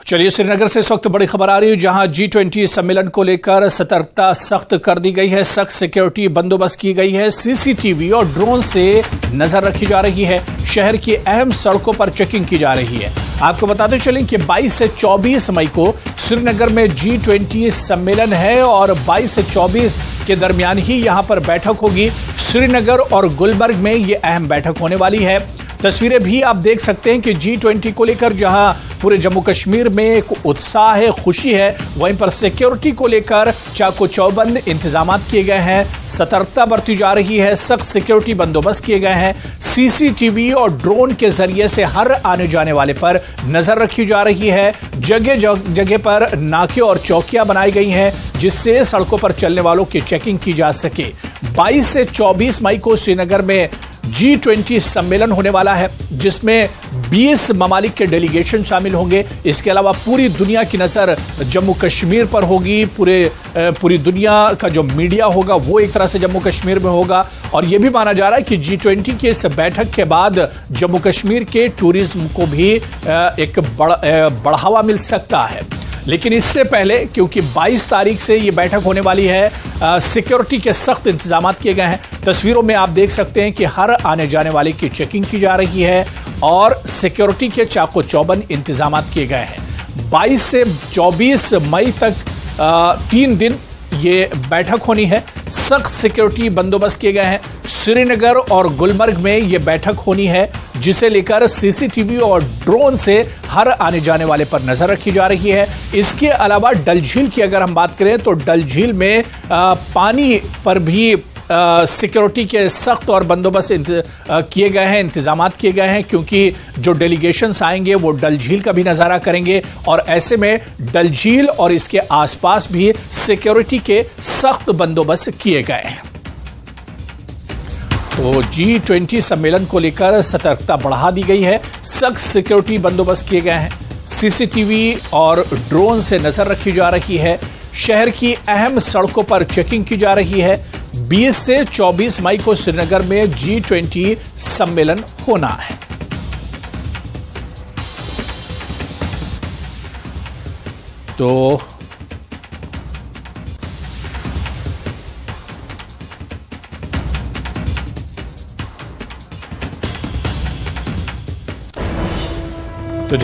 चलिए, श्रीनगर से इस वक्त बड़ी खबर आ रही है, जहां G20 सम्मेलन को लेकर सतर्कता सख्त कर दी गई है। सख्त सिक्योरिटी बंदोबस्त की गई है। सीसीटीवी और ड्रोन से नजर रखी जा रही है। शहर की अहम सड़कों पर चेकिंग की जा रही है। आपको बताते चलें कि 22 से 24 मई को श्रीनगर में G20 सम्मेलन है और 22 से 24 के दरमियान ही यहां पर बैठक होगी। श्रीनगर और गुलबर्ग में यह अहम बैठक होने वाली है। तस्वीरें भी आप देख सकते हैं कि G20 को लेकर जहां पूरे जम्मू कश्मीर में एक उत्साह है, खुशी है, वहीं पर सिक्योरिटी को लेकर चाको चौबंद इंतजाम किए गए हैं। सतर्कता बरती जा रही है। सख्त सिक्योरिटी बंदोबस्त किए गए हैं। सीसीटीवी और ड्रोन के जरिए से हर आने जाने वाले पर नजर रखी जा रही है। जगह जगह पर नाके और चौकियां बनाई गई हैं, जिससे सड़कों पर चलने वालों की चेकिंग की जा सके। 22 से 24 मई को श्रीनगर में G20 सम्मेलन होने वाला है, जिसमें 20 ममालिक के डेलीगेशन शामिल होंगे। इसके अलावा पूरी दुनिया की नजर जम्मू कश्मीर पर होगी। पूरी दुनिया का जो मीडिया होगा वो एक तरह से जम्मू कश्मीर में होगा। और यह भी माना जा रहा है कि G20 के इस बैठक के बाद जम्मू कश्मीर के टूरिज्म को भी एक बढ़ावा मिल सकता है। लेकिन इससे पहले, क्योंकि 22 तारीख से ये बैठक होने वाली है, सिक्योरिटी के सख्त इंतजाम किए गए हैं। तस्वीरों में आप देख सकते हैं कि हर आने जाने वाले की चेकिंग की जा रही है और सिक्योरिटी के चाको चौबंद इंतजाम किए गए हैं। 22 से 24 मई तक 3 दिन ये बैठक होनी है। सख्त सिक्योरिटी बंदोबस्त किए गए हैं। श्रीनगर और गुलमर्ग में ये बैठक होनी है, जिसे लेकर सीसीटीवी और ड्रोन से हर आने जाने वाले पर नजर रखी जा रही है। इसके अलावा डल झील की अगर हम बात करें तो डल झील में पानी पर भी सिक्योरिटी के सख्त और बंदोबस्त किए गए हैं, इंतजाम किए गए हैं, क्योंकि जो डेलीगेशंस आएंगे वो डल झील का भी नजारा करेंगे और ऐसे में डल झील और इसके आसपास भी सिक्योरिटी के सख्त बंदोबस्त किए गए हैं। तो G20 सम्मेलन को लेकर सतर्कता बढ़ा दी गई है। सख्त सिक्योरिटी बंदोबस्त किए गए हैं। सीसीटीवी और ड्रोन से नजर रखी जा रही है। शहर की अहम सड़कों पर चेकिंग की जा रही है। 20 से 24 मई को श्रीनगर में G20 सम्मेलन होना है। तो